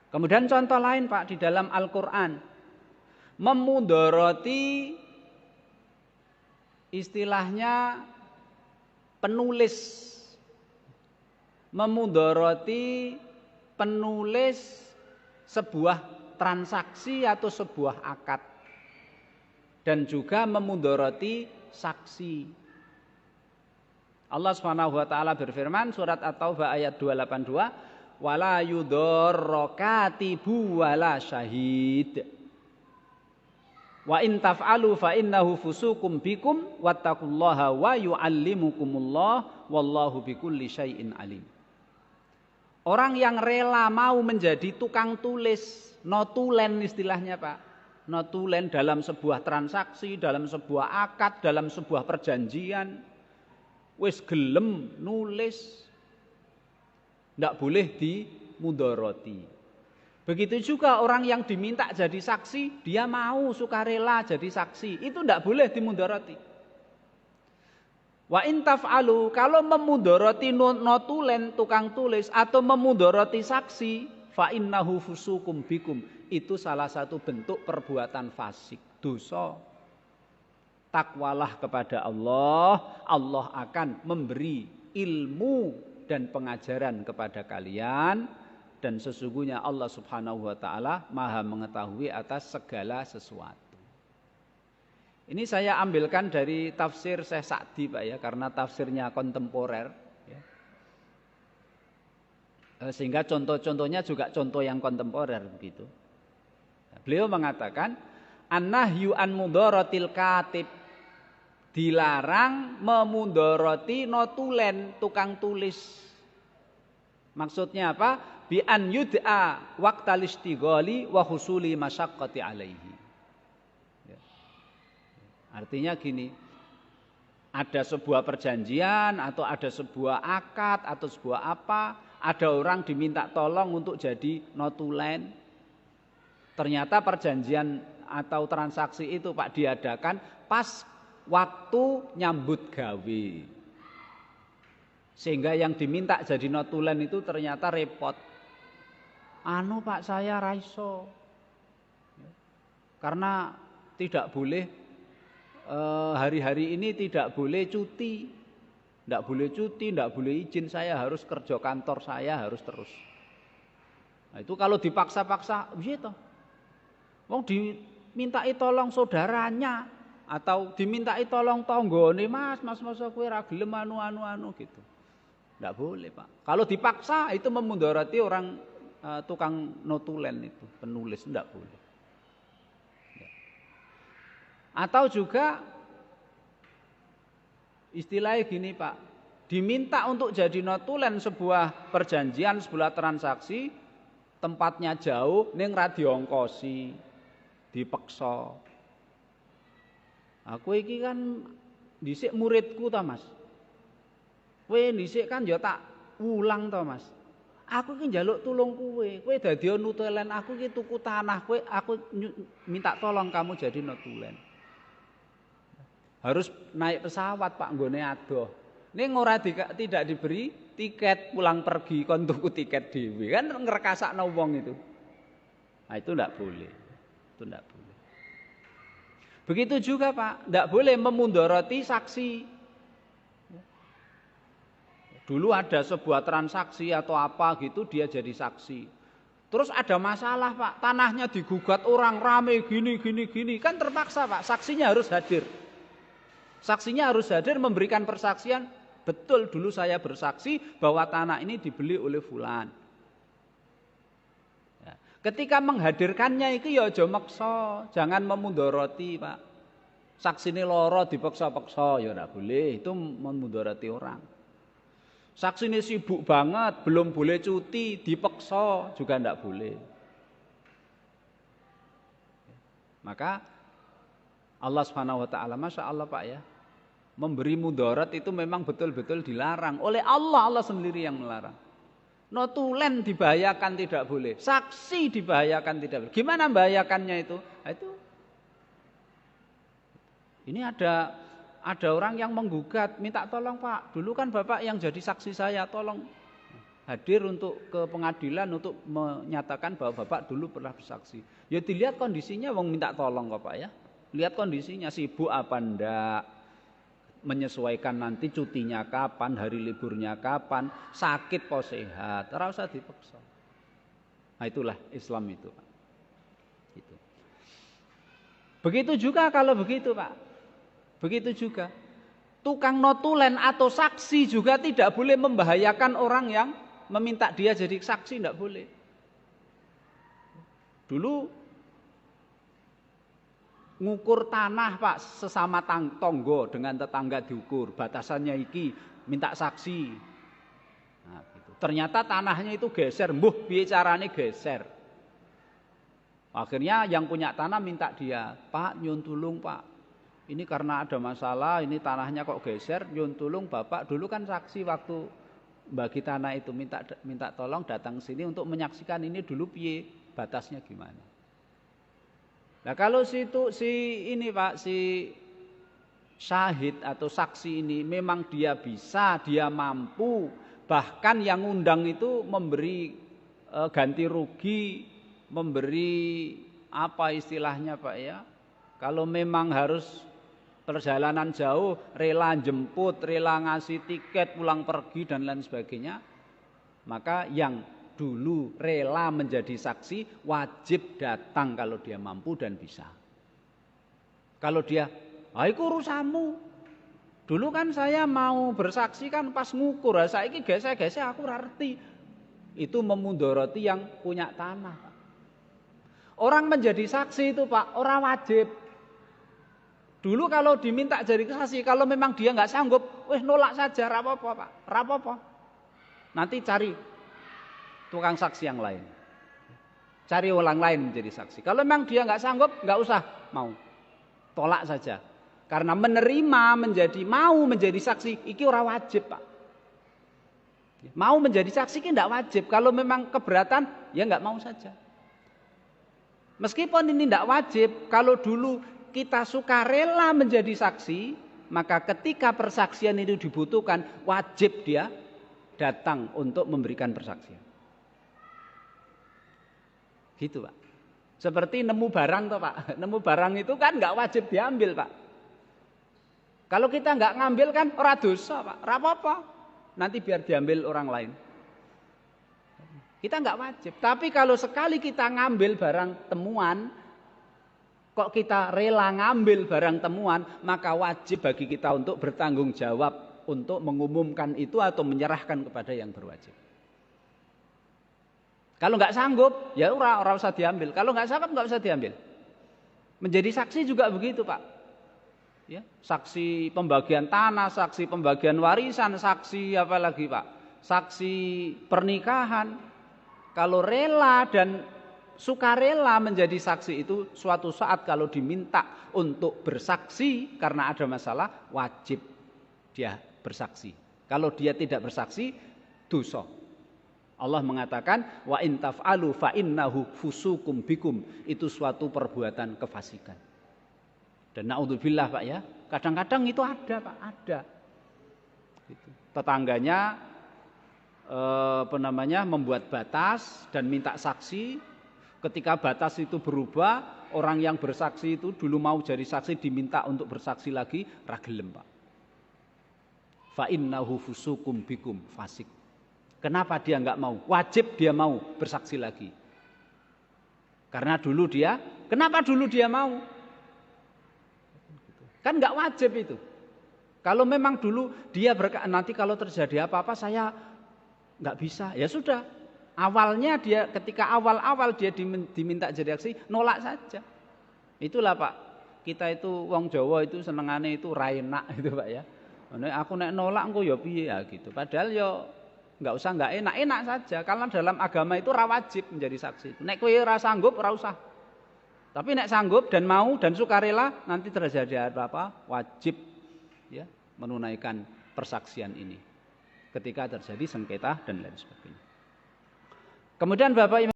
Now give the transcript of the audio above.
Kemudian contoh lain Pak di dalam Al-Quran, memudoroti istilahnya penulis, memudoroti penulis sebuah transaksi atau sebuah akad, dan juga memudoroti saksi. Allah Subhanahu wa taala berfirman surat At-Taubah ayat 282, wala yudorro katibu wala syahid wa in taf'alu fa innahu fusukum bikum wattaqullaha wa yu'allimukumullah wallahu bikulli syai'in alim. Orang yang rela mau menjadi tukang tulis, notulen istilahnya Pak, notulen dalam sebuah transaksi, dalam sebuah akad, dalam sebuah perjanjian, wis gelem nulis, ndak boleh dimudoroti. Begitu juga orang yang diminta jadi saksi, dia mau sukarela jadi saksi, itu ndak boleh dimudoroti. Wa in taf'alu, kalau memudoroti notulen tukang tulis atau memudoroti saksi, fa innahu fusukum bikum, itu salah satu bentuk perbuatan fasik, dosa. Takwalah kepada Allah, Allah akan memberi ilmu dan pengajaran kepada kalian, dan sesungguhnya Allah Subhanahu wa taala Maha mengetahui atas segala sesuatu. Ini saya ambilkan dari tafsir Syekh Sa'di Pak ya, karena tafsirnya kontemporer ya. Sehingga contoh-contohnya juga contoh yang kontemporer begitu. Beliau mengatakan an-nahyu an mudharatil katib, dilarang memudoroti notulen tukang tulis. Maksudnya apa? Bi an yud'a waqtal istighali wa husuli masyaqqati alaihi. Ya. Artinya gini, ada sebuah perjanjian atau ada sebuah akad atau sebuah apa, ada orang diminta tolong untuk jadi notulen. Ternyata perjanjian atau transaksi itu Pak diadakan pas waktu nyambut gawe, sehingga yang diminta jadi notulen itu ternyata repot. Anu Pak saya raiso, karena tidak boleh hari-hari ini tidak boleh cuti, tidak boleh cuti, tidak boleh izin, saya harus kerja kantor, saya harus terus. Nah, itu kalau dipaksa-paksa, gitu. Wong dimintai tolong saudaranya atau dimintai tolong tonggone, mas kowe ra gelem anu gitu. Enggak boleh, Pak. Kalau dipaksa itu memudoroti orang tukang notulen itu, penulis, enggak boleh. Ya. Atau juga istilahnya gini, Pak. Diminta untuk jadi notulen sebuah perjanjian, sebuah transaksi, tempatnya jauh ning ra diongkosi, dipeksa. Aku iki kan dhisik muridku ta, Mas. Kowe dhisik kan ya tak ulang to, Mas. Aku iki njaluk tulung kowe. Kowe dadi notulen, aku iki tuku tanah, kowe aku minta tolong kamu jadi notulen. Harus naik pesawat, Pak, nggone adoh. Ning ora tidak diberi tiket pulang pergi, kon tuku tiket dhewe. Kan ngrekasakno wong itu. Nah, itu enggak boleh. Itu enggak boleh. Begitu juga Pak, enggak boleh memudoroti saksi. Dulu ada sebuah transaksi atau apa gitu, dia jadi saksi. Terus ada masalah Pak, tanahnya digugat orang rame gini. Kan terpaksa Pak, saksinya harus hadir. Saksinya harus hadir memberikan persaksian. Betul dulu saya bersaksi bahwa tanah ini dibeli oleh fulan. Ketika menghadirkannya itu ya aja maksa, jangan memudoroti, Pak. Saksine loro dipaksa-paksa ya ora boleh, itu memudoroti orang. Saksine sibuk banget, belum boleh cuti, dipaksa juga enggak boleh. Maka Allah Subhanahu wa taala, Masya Allah Pak ya, memberi mudarat itu memang betul-betul dilarang oleh Allah, Allah sendiri yang melarang. Notulen dibahayakan tidak boleh, saksi dibahayakan tidak boleh. Gimana membahayakannya itu? Nah, itu ini ada orang yang menggugat, minta tolong Pak, dulu kan Bapak yang jadi saksi saya, tolong. hadir untuk ke pengadilan untuk menyatakan bahwa Bapak dulu pernah bersaksi. Ya dilihat kondisinya, wong minta tolong kok Pak ya. Lihat kondisinya, sibuk apa ndak, menyesuaikan nanti cutinya kapan, hari liburnya kapan, sakit po sehat, ora usah dipaksa. Nah itulah Islam itu Pak. Gitu. Begitu juga kalau begitu Pak. Begitu juga. Tukang notulen atau saksi juga tidak boleh membahayakan orang yang meminta dia jadi saksi, tidak boleh. Dulu ngukur tanah Pak, sesama tonggo dengan tetangga diukur, batasannya iki, minta saksi. Nah, gitu. Ternyata tanahnya itu geser, mbuh piye carane geser. Akhirnya yang punya tanah minta dia, Pak nyun tulung Pak, ini karena ada masalah, ini tanahnya kok geser, nyun tulung Bapak dulu kan saksi waktu bagi tanah itu, minta tolong datang sini untuk menyaksikan ini dulu piye batasnya gimana. Nah kalau si ini Pak, si syahid atau saksi ini memang dia bisa, dia mampu, bahkan yang ngundang itu memberi ganti rugi, memberi apa istilahnya Pak ya, kalau memang harus perjalanan jauh, rela jemput, rela ngasih tiket pulang pergi dan lain sebagainya, maka yang dulu rela menjadi saksi wajib datang kalau dia mampu dan bisa. Kalau dia, itu urusanmu. Dulu kan saya mau bersaksi kan pas ngukur, saiki gesek-gesek aku ngerti. Itu memudoroti yang punya tanah. Orang menjadi saksi itu Pak, orang wajib. Dulu kalau diminta jadi saksi, kalau memang dia nggak sanggup, nolak saja, rapopo Pak, rapopo. Nanti cari tukang saksi yang lain, cari orang lain menjadi saksi. Kalau memang dia nggak sanggup, nggak usah mau, tolak saja. Karena mau menjadi saksi, iki ora wajib Pak. Mau menjadi saksi iki nggak wajib. Kalau memang keberatan, ya nggak mau saja. Meskipun ini nggak wajib, kalau dulu kita sukarela menjadi saksi, maka ketika persaksian itu dibutuhkan, wajib dia datang untuk memberikan persaksian. Gitu Pak. Seperti nemu barang toh Pak. Nemu barang itu kan nggak wajib diambil Pak. Kalau kita nggak ngambil kan ora dosa Pak. Ora apa-apa. Nanti biar diambil orang lain. Kita nggak wajib. Tapi kalau sekali kita ngambil barang temuan, kok kita rela ngambil barang temuan, maka wajib bagi kita untuk bertanggung jawab untuk mengumumkan itu atau menyerahkan kepada yang berwajib. Kalau nggak sanggup, ya ora usah diambil. Kalau nggak sanggup, nggak usah diambil. Menjadi saksi juga begitu Pak. Ya, saksi pembagian tanah, saksi pembagian warisan, saksi apa lagi Pak? Saksi pernikahan. Kalau rela dan sukarela menjadi saksi itu suatu saat kalau diminta untuk bersaksi karena ada masalah, wajib dia bersaksi. Kalau dia tidak bersaksi, dosa. Allah mengatakan wa in taf'alu fa innahu fusukum bikum, itu suatu perbuatan kefasikan. Dan naudzubillah Pak ya, kadang-kadang itu ada Pak, ada. Gitu. Tetangganya membuat batas dan minta saksi. Ketika batas itu berubah, orang yang bersaksi itu dulu mau jadi saksi diminta untuk bersaksi lagi, ra gelem Pak. Fa innahu fusukum bikum, fasik. Kenapa dia enggak mau? Wajib dia mau bersaksi lagi. Karena dulu dia, kenapa dulu dia mau? Kan enggak wajib itu. Kalau memang dulu dia nanti kalau terjadi apa-apa saya enggak bisa, ya sudah. Awalnya dia ketika awal-awal dia diminta jadi saksi, nolak saja. Itulah Pak, kita itu wong Jawa itu senengane itu ra enak itu Pak ya. Aku nek nolak engko ya piye ya gitu. Padahal ya enggak usah enggak enak saja. Karena dalam agama itu ra wajib menjadi saksi. Nek kowe ora sanggup ora usah. Tapi nek sanggup dan mau dan sukarela, nanti terjadi apa? Wajib ya menunaikan persaksian ini ketika terjadi sengketa dan lain sebagainya. Kemudian Bapak